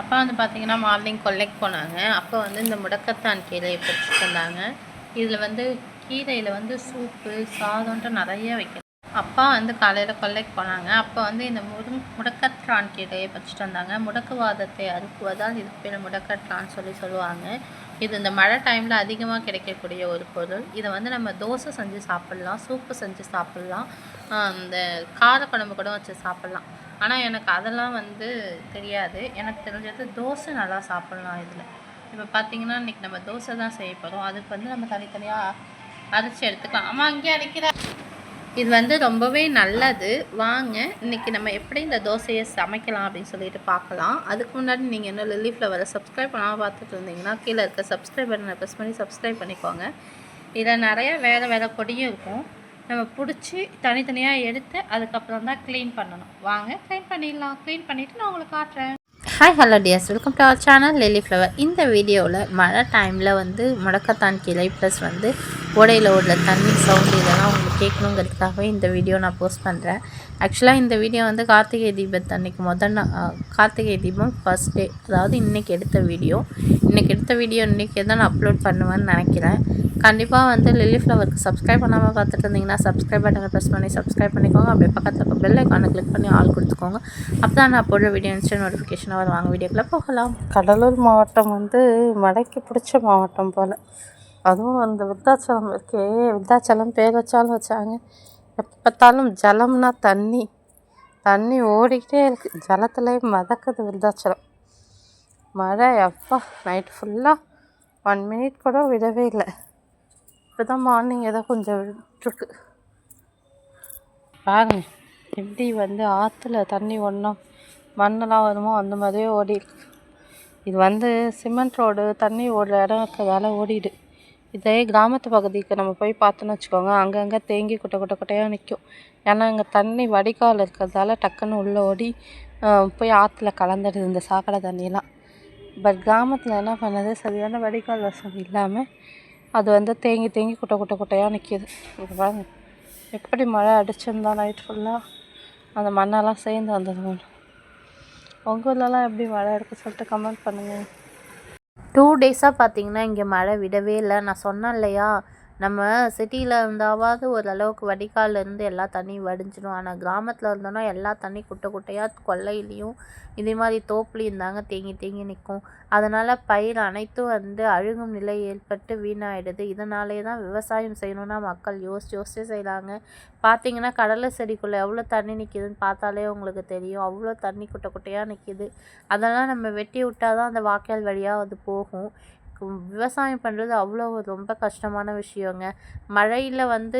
அப்பா வந்து பார்த்திங்கன்னா மார்னிங் கொல்லைக்கு போனாங்க. அப்போ வந்து இந்த முடக்கத்தான் கீரையை பறிச்சுட்டு வந்தாங்க. இதில் வந்து கீரையில் வந்து சூப்பு சாதம்ன்ட்டு நிறைய வைக்கணும். அப்பா வந்து காலையில் கொல்லைக்கு போனாங்க. அப்போ வந்து இந்த முடக்கத்தான் கீரையை பறிச்சுட்டு வந்தாங்க. முடக்குவாதத்தை அறுக்குவதால் இதுக்கு பேர் முடக்கத்தான் சொல்லுவாங்க. இது இந்த மழை டைமில் அதிகமாக கிடைக்கக்கூடிய ஒரு பொருள். இதை வந்து நம்ம தோசை செஞ்சு சாப்பிட்லாம், சூப்பு செஞ்சு சாப்பிட்லாம், இந்த காரக்குழம்பு கூட வச்சு சாப்பிட்லாம். ஆனால் எனக்கு அதெல்லாம் வந்து தெரியாது. எனக்கு தெரிஞ்சது தோசை நல்லா சாப்பிட்லாம் இதில். இப்போ பார்த்திங்கன்னா இன்றைக்கி நம்ம தோசை தான் செய்ய போகிறோம். அதுக்கு வந்து நம்ம தனித்தனியாக அரைச்சி எடுத்துக்கலாம். ஆமாம், அங்கேயே அரைக்கிற இது வந்து ரொம்பவே நல்லது. வாங்க இன்றைக்கி நம்ம எப்படி இந்த தோசையை சமைக்கலாம் அப்படின்னு சொல்லிட்டு பார்க்கலாம். அதுக்கு முன்னாடி நீங்கள் இன்னும் லில்லி ஃப்ளவரை சப்ஸ்கிரைப் பண்ணாமல் பார்த்துட்டு இருந்தீங்கன்னா கீழே இருக்க சப்ஸ்கிரைப் பட்டனை ப்ரெஸ் பண்ணி சப்ஸ்கிரைப் பண்ணிக்கோங்க. இதில் நிறையா வேறு பொடியும் இருக்கும். நம்ம பிடிச்சி தனித்தனியாக எடுத்து அதுக்கப்புறம் தான் க்ளீன் பண்ணணும். வாங்க க்ளீன் பண்ணிடலாம். க்ளீன் பண்ணிவிட்டு நான் உங்களுக்கு காட்டுறேன். Hi hello dears, welcome to our channel Lily Flower. இந்த வீடியோவில் மழை டைமில் வந்து முடக்கத்தான் கீரை ப்ளஸ் வந்து ஓடையில் ஓடல தண்ணி சவுண்டு இதெல்லாம் உங்களுக்கு கேட்கணுங்கிறதுக்காகவே இந்த வீடியோ நான் போஸ்ட் பண்ணுறேன். ஆக்சுவலாக இந்த வீடியோ வந்து கார்த்திகை தீபத்து அன்றைக்கி கார்த்திகை தீபம் ஃபர்ஸ்ட் டே, அதாவது இன்றைக்கி எடுத்த வீடியோ. இன்றைக்கி தான் நான் அப்லோட் பண்ணுவேன்னு நினைக்கிறேன். கண்டிப்பாக வந்து லில்லி ஃப்ளவருக்கு சப்ஸ்கிரைப் பண்ணாமல் பார்த்துட்டு இருந்தீங்கன்னா சப்ஸ்கிரைப் பட்டனை ப்ரெஸ் பண்ணி சப்ஸ்கிரைப் பண்ணிக்கோங்க. அப்படியே பக்கத்தில் இருக்க பெல் ஐக்கானை கிளிக் பண்ணி ஆல் கொடுத்துக்கோங்க. அப்போ தான் நான் போடுற வீடியோ இன்ஸ்டன்ட் நோட்டிஃபிகேஷனாக வருவாங்க. வீடியோக்குள்ளே போகலாம். கடலூர் மாவட்டம் வந்து மழைக்கு பிடிச்ச மாவட்டம் போல். அதுவும் அந்த விருத்தாச்சலம் இருக்கே, விருத்தாச்சலம் பேர் வச்சாலும் வச்சாங்க. எப்போ பார்த்தாலும் ஜலம்னா தண்ணி ஓடிக்கிட்டே இருக்குது. ஜலத்துலேயே மதக்குது விருத்தாச்சலம். மழை அப்பா நைட்டு ஃபுல்லாக 1 மினிட் கூட விடவே இல்லை. இப்போ தான் மார்னிங் ஏதோ கொஞ்சம் விட்டுருக்கு. பாருங்க எப்படி வந்து ஆற்றுல தண்ணி ஒன்றும் மண்ணெல்லாம் வருமோ அந்த மாதிரியே ஓடிருக்கு. இது வந்து சிமெண்ட் ரோடு தண்ணி ஓடுற இடம் இருக்கிறதால ஓடிடு. இதே கிராமத்து பகுதிக்கு நம்ம போய் பார்த்தோன்னு வச்சுக்கோங்க, அங்கங்கே தேங்கி குட்டையாக நிற்கும். ஏன்னா இங்கே தண்ணி வடிகால் இருக்கிறதால டக்குன்னு உள்ளே ஓடி போய் ஆற்றுல கலந்துடுது இந்த சாக்கடை தண்ணியெல்லாம். பட் கிராமத்தில் என்ன பண்ணுது, சரியான வடிகால் வசதி இல்லாமல் அது வந்து தேங்கி குட்டையாக நிற்கிது. இது பாருங்க எப்படி மழை அடிச்சிருந்தா நைட் ஃபுல்லாக அந்த மண்ணெல்லாம் சேர்ந்து வந்தது. உங்கள் ஊர்லலாம் எப்படி மழை இருக்குது சொல்லிட்டு கமெண்ட் பண்ணுங்கள். 2 டேஸாக பார்த்திங்கன்னா இங்கே மழை விடவே இல்லை. நான் சொன்னேன் இல்லையா, நம்ம சிட்டியில் இருந்தாவது ஓரளவுக்கு வடிகால்லேருந்து எல்லா தண்ணியும் வடிஞ்சிடும். ஆனால் கிராமத்தில் இருந்தோன்னா எல்லா தண்ணி குட்டையாக கொல்லையிலையும் இதே மாதிரி தோப்புலையும் தாங்க தேங்கி நிற்கும். அதனால் பயிர் அனைத்தும் வந்து அழுகும் நிலை ஏற்பட்டு வீணாயிடுது. இதனாலே தான் விவசாயம் செய்யணுன்னா மக்கள் யோசிச்சு செய்கிறாங்க. பார்த்திங்கன்னா கடலை செடிக்குள்ளே எவ்வளோ தண்ணி நிற்கிதுன்னு பார்த்தாலே உங்களுக்கு தெரியும். அவ்வளோ தண்ணி குட்டையாக நிற்கிது. அதெல்லாம் நம்ம வெட்டி விட்டால் தான் அந்த வாய்க்கால் வழியாக அது போகும். விவசாயம் பண்ணுறது அவ்வளோ ரொம்ப கஷ்டமான விஷயங்க. மழையில் வந்து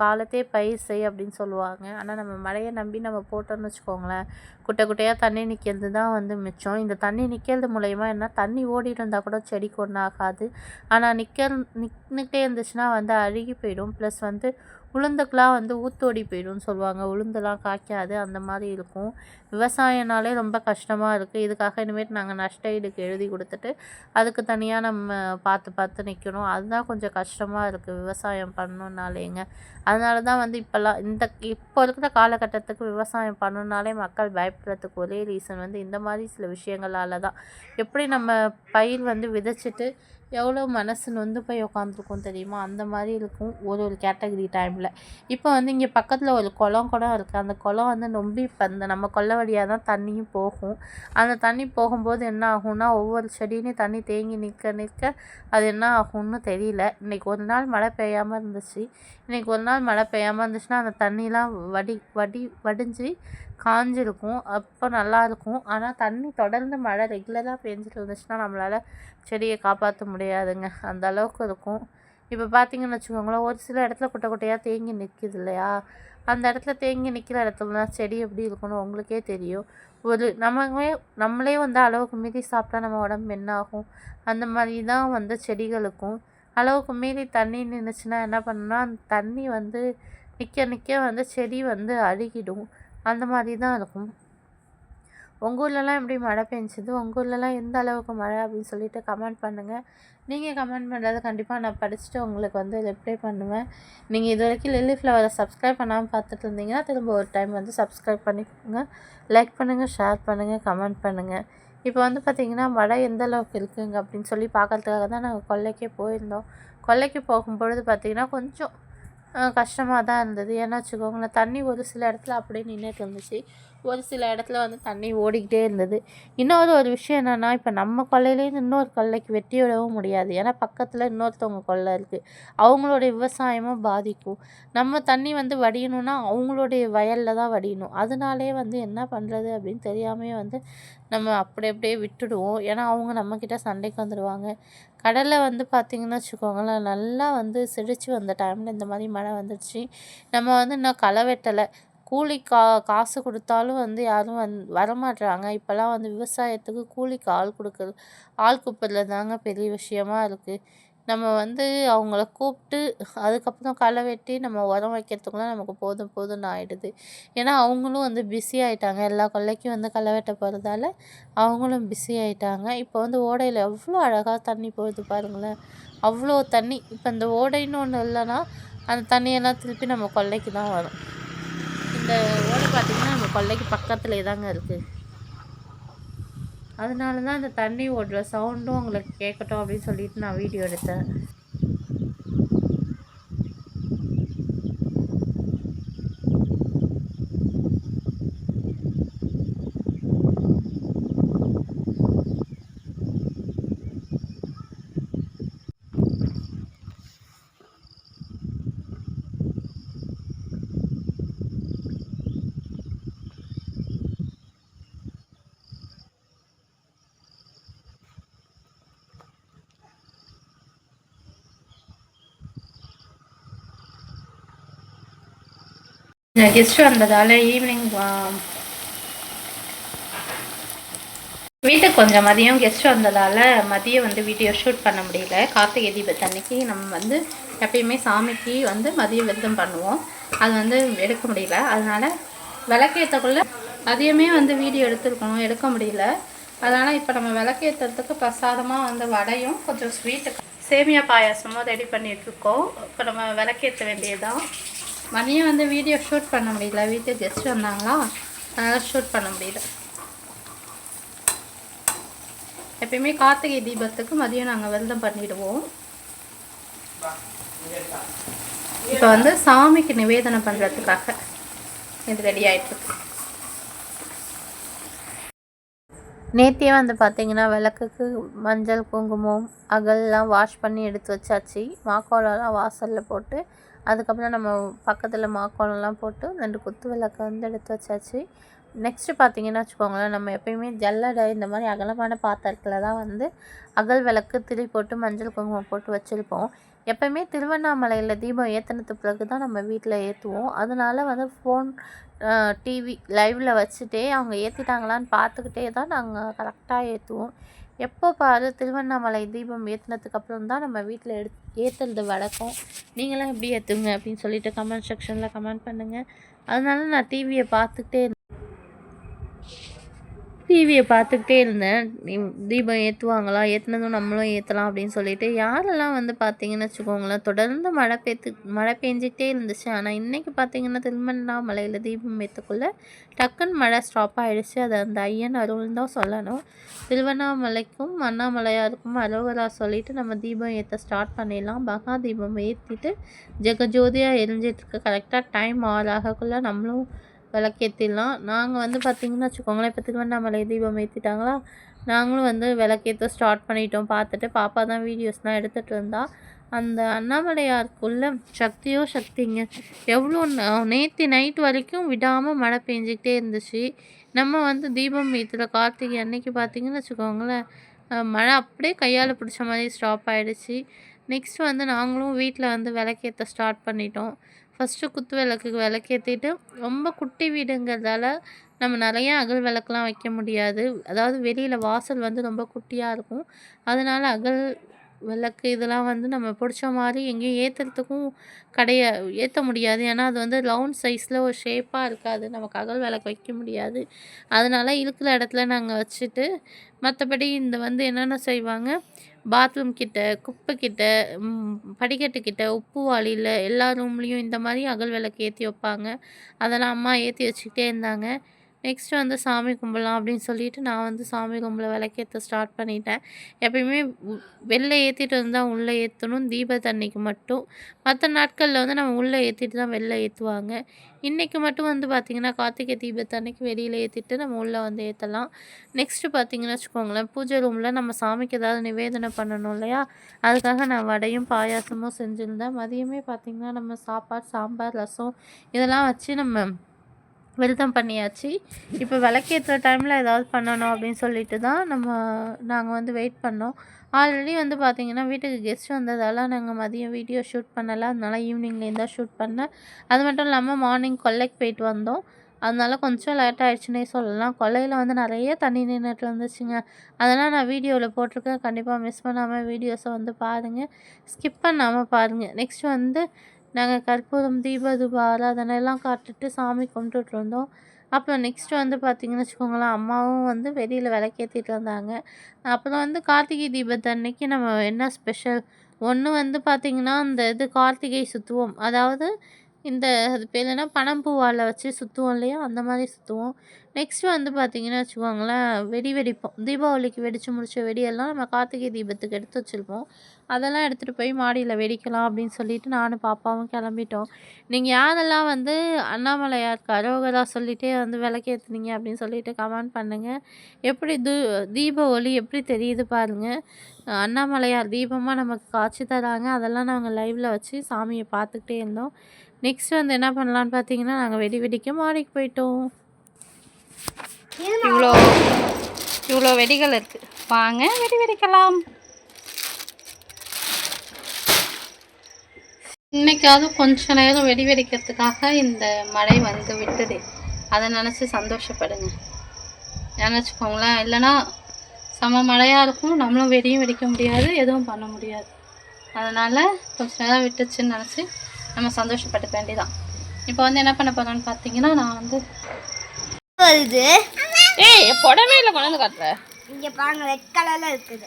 காலத்தே பயிர் செய் அப்படின்னு சொல்லுவாங்க. ஆனால் நம்ம மழையை நம்பி நம்ம போட்டோம்னு வச்சுக்கோங்களேன், குட்டையாக தண்ணி நிற்கிறது தான் வந்து மிச்சம். இந்த தண்ணி நிற்கிறது மூலயமா என்ன, தண்ணி ஓடிட்டு இருந்தால் கூட செடிக்கு ஒன்றும் ஆகாது. ஆனால் நின்றுக்கிட்டே இருந்துச்சுன்னா வந்து அழுகி போயிடும். ப்ளஸ் வந்து உளுந்துக்கெலாம் வந்து ஊத்தோடி போயிடும்னு சொல்லுவாங்க. உளுந்தெல்லாம் காய்க்காது, அந்த மாதிரி இருக்கும். விவசாயனாலே ரொம்ப கஷ்டமாக இருக்குது. இதுக்காக இனிமேட்டு நாங்கள் நஷ்ட ஈடுக்கு எழுதி கொடுத்துட்டு அதுக்கு தனியாக நம்ம பார்த்து நிற்கணும். அதுதான் கொஞ்சம் கஷ்டமாக இருக்குது விவசாயம் பண்ணணுன்னாலேங்க. அதனால தான் வந்து இப்போ இருக்கிற காலகட்டத்துக்கு விவசாயம் பண்ணணுன்னாலே மக்கள் பயப்படுறதுக்கு ஒரே ரீசன் வந்து இந்த மாதிரி சில விஷயங்களால தான். எப்படி நம்ம பயிர் வந்து விதைச்சிட்டு எவ்வளோ மனசு நொந்து போய் உட்காந்துருக்கும் தெரியுமா, அந்த மாதிரி இருக்கும் ஒரு கேட்டகரி டைமில். இப்போ வந்து இங்கே பக்கத்தில் ஒரு குளம் கூட இருக்குது. அந்த குளம் வந்து நொம்பி அந்த நம்ம கொல்லை வழியாக தான் தண்ணியும் போகும். அந்த தண்ணி போகும்போது என்ன ஆகும்னா, ஒவ்வொரு செடியிலையும் தண்ணி தேங்கி நிற்க அது என்ன ஆகும்னு தெரியல. இன்றைக்கி ஒரு நாள் மழை பெய்யாமல் இருந்துச்சுன்னா அந்த தண்ணிலாம் வடிஞ்சு காஞ்சிருக்கும். அப்போ நல்லாயிருக்கும். ஆனால் தண்ணி தொடர்ந்து மழை ரெகுலராக பெஞ்சிட்டு இருந்துச்சுன்னா நம்மளால் செடியை காப்பாற்ற முடியாதுங்க, அந்த அளவுக்கு இருக்கும். இப்போ பார்த்திங்கன்னு வச்சுக்கோங்களேன், ஒரு சில இடத்துல குட்டையாக தேங்கி நிற்கிது இல்லையா, அந்த இடத்துல தேங்கி நிற்கிற இடத்துல செடி எப்படி இருக்குன்னு உங்களுக்கே தெரியும். நம்மளே வந்து அளவுக்கு மீறி சாப்பிட்டா நம்ம உடம்பு என்ன ஆகும், அந்த மாதிரி தான் வந்து செடிகளுக்கும். அளவுக்கு மீறி தண்ணி நின்றுச்சுன்னா என்ன பண்ணுன்னா, அந்த தண்ணி வந்து நிற்க வந்து செடி வந்து அழுகிடும். அந்த மாதிரி தான் இருக்கும். உங்கள் ஊர்லலாம் எப்படி மழை பெஞ்சுது, உங்கள் ஊர்லலாம் எந்த அளவுக்கு மழை அப்படின்னு சொல்லிட்டு கமெண்ட் பண்ணுங்கள். நீங்கள் கமெண்ட் பண்ணுறதை கண்டிப்பாக நான் படிச்சுட்டு உங்களுக்கு வந்து ரிப்ளை பண்ணுவேன். நீங்கள் இது வரைக்கும் லில்லி ஃப்ளவரை சப்ஸ்கிரைப் பண்ணாமல் பார்த்துட்டு இருந்தீங்கன்னா திரும்ப ஒரு டைம் வந்து சப்ஸ்கிரைப் பண்ணிக்கோங்க. லைக் பண்ணுங்கள், ஷேர் பண்ணுங்கள், கமெண்ட் பண்ணுங்கள். இப்போ வந்து பார்த்திங்கன்னா மழை எந்த அளவுக்கு இருக்குங்க அப்படின்னு சொல்லி பார்க்கறதுக்காக தான் நாங்கள் கொல்லைக்கே போயிருந்தோம். கொல்லைக்கு போகும்பொழுது பார்த்திங்கன்னா கொஞ்சம் கஷ்டமாக தான் இருந்தது. ஏன்னா வச்சுக்கோங்களேன், தண்ணி ஒரு சில இடத்துல அப்படியே நின்றுட்டு இருந்துச்சு, ஒரு சில இடத்துல வந்து தண்ணி ஓடிக்கிட்டே இருந்தது. இன்னொரு ஒரு விஷயம் என்னென்னா, இப்போ நம்ம கொல்லையிலேருந்து இன்னொரு கொல்லைக்கு வெட்டி விடவும் முடியாது. ஏன்னா பக்கத்தில் இன்னொருத்தவங்க கொல்லை இருக்குது, அவங்களுடைய விவசாயமும் பாதிக்கும். நம்ம தண்ணி வந்து வடியணும்னா அவங்களுடைய வயலில் தான் வடியணும். அதனாலே வந்து என்ன பண்ணுறது அப்படின்னு தெரியாமே வந்து நம்ம அப்படியே விட்டுடுவோம். ஏன்னா அவங்க நம்மக்கிட்ட சண்டைக்கு வந்துடுவாங்க. கடலில் வந்து பார்த்திங்கன்னா வச்சுக்கோங்களேன், நல்லா வந்து செழிச்சு வந்த டைமில் இந்த மாதிரி மழை வந்துடுச்சு. நம்ம வந்து இன்னும் களை வெட்டலை, கூலி காசு கொடுத்தாலும் வந்து யாரும் வரமாட்றாங்க. இப்போல்லாம் வந்து விவசாயத்துக்கு கூலிக்கு ஆள் கூப்பிட்றது தாங்க பெரிய விஷயமா இருக்குது. நம்ம வந்து அவங்கள கூப்பிட்டு அதுக்கப்புறம் களை வெட்டி நம்ம உரம் வைக்கிறதுக்குள்ள நமக்கு போதும் போதும்னு ஆகிடுது. ஏன்னா அவங்களும் வந்து பிஸி ஆகிட்டாங்க, எல்லா கொல்லைக்கும் வந்து களை வெட்ட போகிறதால அவங்களும் பிஸி ஆகிட்டாங்க. இப்போ வந்து ஓடையில் எவ்வளோ அழகாக தண்ணி போகுது பாருங்களேன், அவ்வளோ தண்ணி. இப்போ இந்த ஓடைன்னு ஒன்று இல்லைன்னா அந்த தண்ணியெல்லாம் திருப்பி நம்ம கொல்லைக்கு தான் வரும். இந்த ஓடை பார்த்திங்கன்னா நம்ம கொல்லைக்கு பக்கத்துலேயே தாங்க இருக்குது. அதனால தான் இந்த தண்ணி ஓடுற சவுண்டும் உங்களுக்கு கேட்கட்டும் அப்படின்னு சொல்லிட்டு நான் வீடியோ எடுத்தேன். கெஸ்ட் வந்ததால் ஈவினிங் வீட்டுக்கு கொஞ்சம் மதியம் கெஸ்ட் வந்ததால் மதியம் வந்து வீடியோ ஷூட் பண்ண முடியல. கார்த்திகை தீபத்தன்னைக்கு நம்ம வந்து எப்பயுமே சாமிக்கு வந்து மதியம் விரதம் பண்ணுவோம், அது வந்து எடுக்க முடியல. அதனால் விளக்கேற்றக்குள்ளே மதியமே வந்து வீடியோ எடுத்துருக்கணும், எடுக்க முடியல. அதனால் இப்போ நம்ம விளக்கேற்றுறதுக்கு பிரசாதமாக வந்து வடையும் கொஞ்சம் ஸ்வீட்டு சேமியா பாயாசமும் ரெடி பண்ணிகிட்ருக்கோம். இப்போ நம்ம விளக்கேற்ற வேண்டியதுதான். மதியம் வந்து வீடியோ ஷூட் பண்ண முடியல, வீட்டுக்கு கெஸ்ட் வந்தாங்களா, அதனால் ஷூட் பண்ண முடியல. எப்பயுமே கார்த்திகை தீபத்துக்கு மதியம் நாங்கள் விரதம் பண்ணிடுவோம். இப்போ வந்து சாமிக்கு நிவேதனம் பண்ணுறதுக்காக இது ரெடி ஆகிட்டுருக்கு. நேத்தியே வந்து பார்த்திங்கன்னா விளக்குக்கு மஞ்சள் குங்குமம் அகல்லாம் வாஷ் பண்ணி எடுத்து வச்சாச்சு. மாக்கோலம்லாம் வாசலில் போட்டு அதுக்கப்புறம் நம்ம பக்கத்தில் மாக்கோலம்லாம் போட்டு 2 குத்து விளக்கை வந்து எடுத்து வச்சாச்சு. நெக்ஸ்ட்டு பார்த்திங்கன்னா வச்சுக்கோங்களேன், நம்ம எப்பயுமே ஜல்லடை இந்த மாதிரி அகலமான பாத்திரத்தில் தான் வந்து அகல் விளக்கு திரி போட்டு மஞ்சள் குங்குமம் போட்டு வச்சுருப்போம். எப்போயுமே திருவண்ணாமலையில் தீபம் ஏற்றினது பிறகு தான் நம்ம வீட்டில் ஏற்றுவோம். அதனால் வந்து ஃபோன் டிவி லைவில் வச்சுட்டே அவங்க ஏற்றிட்டாங்களான்னு பார்த்துக்கிட்டே தான் நாங்கள் கரெக்டாக ஏற்றுவோம். எப்போ பாரு திருவண்ணாமலை தீபம் ஏற்றினதுக்கப்புறம் தான் நம்ம வீட்டில் ஏற்றுறது வழக்கம். நீங்களாம் எப்படி ஏற்றுங்க அப்படின்னு சொல்லிட்டு கமெண்ட் செக்ஷனில் கமெண்ட் பண்ணுங்கள். அதனால நான் டிவியை பார்த்துக்கிட்டே இருந்தேன். தீபம் ஏற்றுவாங்களா, ஏற்றுனதும் நம்மளும் ஏற்றலாம் அப்படின்னு சொல்லிட்டு. யாரெல்லாம் வந்து பார்த்திங்கன்னு வச்சுக்கோங்களேன், தொடர்ந்து மழை பெஞ்சிக்கிட்டே இருந்துச்சு. ஆனால் இன்றைக்கி பார்த்திங்கன்னா திருவண்ணாமலையில் தீபம் ஏற்றக்குள்ளே டக்குன்னு மழை ஸ்டாப் ஆகிடுச்சு. அது அந்த ஐயன் அருள்னு தான் சொல்லணும். திருவண்ணாமலைக்கும் அண்ணாமலையாருக்கும் அரோகரா சொல்லிவிட்டு நம்ம தீபம் ஏற்ற ஸ்டார்ட் பண்ணிடலாம். மகா தீபம் ஏற்றிட்டு ஜெகஜோதியாக எரிஞ்சிட்ருக்கு. கரெக்டாக டைம் 6 ஆகக்குள்ளே நம்மளும் விளக்கேற்றிடலாம். நாங்கள் வந்து பார்த்திங்கன்னா வச்சுக்கோங்களேன், இப்போ திருவண்ணாமலை தீபம் ஏற்றிட்டாங்களா, நாங்களும் வந்து விளக்கேற்ற ஸ்டார்ட் பண்ணிட்டோம். பார்த்துட்டு பாப்பா தான் வீடியோஸ்லாம் எடுத்துகிட்டு இருந்தா. அந்த அண்ணாமலையாருக்குள்ள சக்தியோ சக்திங்க, எவ்வளோ நேற்று நைட் வரைக்கும் விடாமல் மழை பெஞ்சிக்கிட்டே இருந்துச்சு. நம்ம வந்து தீபம் ஏற்றுற கார்த்திகை அன்னைக்கு பார்த்திங்கன்னு வச்சுக்கோங்களேன், மழை அப்படியே கையால் பிடிச்ச மாதிரி ஸ்டாப் ஆகிடுச்சு. நெக்ஸ்ட் வந்து நாங்களும் வீட்டில் வந்து விளக்கேற்ற ஸ்டார்ட் பண்ணிட்டோம். ஃபஸ்ட்டு குத்து விளக்குக்கு விளக்கேற்றிட்டு, ரொம்ப குட்டி வீடுங்கிறதால நம்ம நிறையா அகல் விளக்குலாம் வைக்க முடியாது. அதாவது வெளியில் வாசல் வந்து ரொம்ப குட்டியாக இருக்கும். அதனால் அகல் விளக்கு இதெல்லாம் வந்து நம்ம பிடிச்ச மாதிரி எங்கேயும் ஏற்றுறதுக்கும் ஏற்ற முடியாது. ஏன்னா அது வந்து ரவுண்ட் சைஸில் ஒரு ஷேப்பாக இருக்காது, நமக்கு அகல் விளக்கு வைக்க முடியாது. அதனால் இருக்கிற இடத்துல நாங்கள் வச்சுட்டு, மற்றபடி இந்த வந்து என்னென்ன செய்வாங்க, பாத்ரூம் கிட்ட, குப்பை கிட்ட, படிக்கட்டுக்கிட்ட, உப்பு வாளியில் எல்லா ரூம்லேயும் இந்த மாதிரி அகல் விளக்கு ஏற்றி வைப்பாங்க. அதெல்லாம் அம்மா ஏற்றி வச்சுக்கிட்டே இருந்தாங்க. நெக்ஸ்ட்டு வந்து சாமி கும்பிடலாம் அப்படின்னு சொல்லிட்டு நான் வந்து சாமி கும்பல விளக்கேற்ற ஸ்டார்ட் பண்ணிட்டேன். எப்பயுமே வெளில ஏற்றிட்டு இருந்தால் உள்ளே ஏற்றணும், தீபத்தன்னைக்கு மட்டும். மற்ற நாட்களில் வந்து நம்ம உள்ளே ஏற்றிட்டு தான் வெளில ஏற்றுவாங்க. இன்றைக்கி மட்டும் வந்து பார்த்திங்கன்னா கார்த்திகை தீபத்தன்னைக்கு வெளியில் ஏற்றிட்டு நம்ம உள்ளே வந்து ஏற்றலாம். நெக்ஸ்ட்டு பார்த்திங்கன்னா வச்சுக்கோங்களேன், பூஜை ரூமில் நம்ம சாமிக்கு ஏதாவது நிவேதனை பண்ணணும் இல்லையா, அதுக்காக நான் வடையும் பாயாசமும் செஞ்சுருந்தேன். மதியமே பார்த்திங்கன்னா நம்ம சாப்பாடு, சாம்பார், ரசம் இதெல்லாம் வச்சு நம்ம விரதம் பண்ணியாச்சு. இப்போ விளக்கேற்றுற டைமில் ஏதாவது பண்ணணும் அப்படின்னு சொல்லிட்டு தான் நாங்கள் வந்து வெயிட் பண்ணோம். ஆல்ரெடி வந்து பார்த்திங்கன்னா வீட்டுக்கு கெஸ்ட் வந்ததால் நாங்கள் மதியம் வீடியோ ஷூட் பண்ணலை. அதனால ஈவினிங்லேருந்து தான் ஷூட் பண்ணேன். அது மட்டும் இல்லாமல் மார்னிங் கொல்லைக்கு போயிட்டு வந்தோம். அதனால கொஞ்சம் லேட் ஆகிடுச்சுன்னே சொல்லலாம். கொல்லையில் வந்து நிறைய தண்ணி நின்றுட்டு இருந்துச்சுங்க. அதெல்லாம் நான் வீடியோவில் போட்டிருக்கேன். கண்டிப்பாக மிஸ் பண்ணாமல் வீடியோஸை வந்து பாருங்கள், ஸ்கிப் பண்ணாமல் பாருங்கள். நெக்ஸ்ட்டு வந்து நாங்கள் கற்பூரம், தூப ஆராதனைலாம் காட்டிட்டு சாமி கும்பிட்டுட்டு இருந்தோம். அப்புறம் நெக்ஸ்ட்டு வந்து பார்த்திங்கன்னு வச்சுக்கோங்களேன், அம்மாவும் வந்து வெளியில் விளக்கேற்றிட்டு இருந்தாங்க. அப்புறம் வந்து கார்த்திகை தீபத்தன்னைக்கு நம்ம என்ன ஸ்பெஷல், ஒன்று வந்து பார்த்திங்கன்னா இந்த கார்த்திகை சுற்றுவோம். அதாவது அது பேர் என்ன, பனம்பூவால் வச்சு சுற்றுவோம் இல்லையா, அந்த மாதிரி சுற்றுவோம். நெக்ஸ்ட்டு வந்து பார்த்திங்கன்னா வச்சுக்கோங்களேன், வெடிப்போம். தீபாவளிக்கு வெடித்து முடித்த வெடியெல்லாம் நம்ம கார்த்திகை தீபத்துக்கு எடுத்து வச்சுருப்போம். அதெல்லாம் எடுத்துகிட்டு போய் மாடியில் வெடிக்கலாம் அப்படின்னு சொல்லிட்டு நானும் பாப்பாவும் கிளம்பிட்டோம். நீங்கள் யாரெல்லாம் வந்து அண்ணாமலையாருக்கு அரோகரா சொல்லிகிட்டே வந்து விளக்கேற்றுனீங்க அப்படின்னு சொல்லிட்டு கமெண்ட் பண்ணுங்கள். எப்படி தீப ஒளி எப்படி தெரியுது பாருங்கள். அண்ணாமலையார் தீபமாக நமக்கு காட்சி தராங்க. அதெல்லாம் நாங்கள் லைவில் வச்சு சாமியை பார்த்துக்கிட்டே இருந்தோம். நெக்ஸ்ட் வந்து என்ன பண்ணலான்னு பார்த்தீங்கன்னா, நாங்கள் வெடிக்க மாடிக்கு போயிட்டோம். இவ்வளோ வெடிகள் இருக்குது, வாங்க வெடிக்கலாம். இன்னைக்காவது கொஞ்ச நேரம் வெடிக்கிறதுக்காக இந்த மழை வந்து விட்டுது. அதை நினச்சி சந்தோஷப்படுங்க. நினச்சிக்கோங்களேன், இல்லைன்னா செம மழையாக இருக்கும், நம்மளும் வெடிக்க முடியாது, எதுவும் பண்ண முடியாது. அதனால் கொஞ்ச நேரம் விட்டுச்சுன்னு நினச்சி நம்ம சந்தோஷப்பட்டுக்க வேண்டியதான். இப்போ வந்து என்ன பண்ண போகிறோன்னு பார்த்தீங்கன்னா, நான் வந்து புடவே இல்லை கொண்டாந்து காட்டுறேன். இங்கே பாருங்க, ரெட் கலரில் இருக்குது.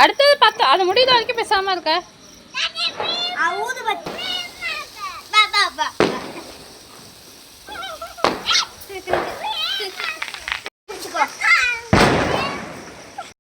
அடுத்தது பார்த்தா அது முடியுது வரைக்கும் பேசாமல் இருக்க. ஊதுபத்தி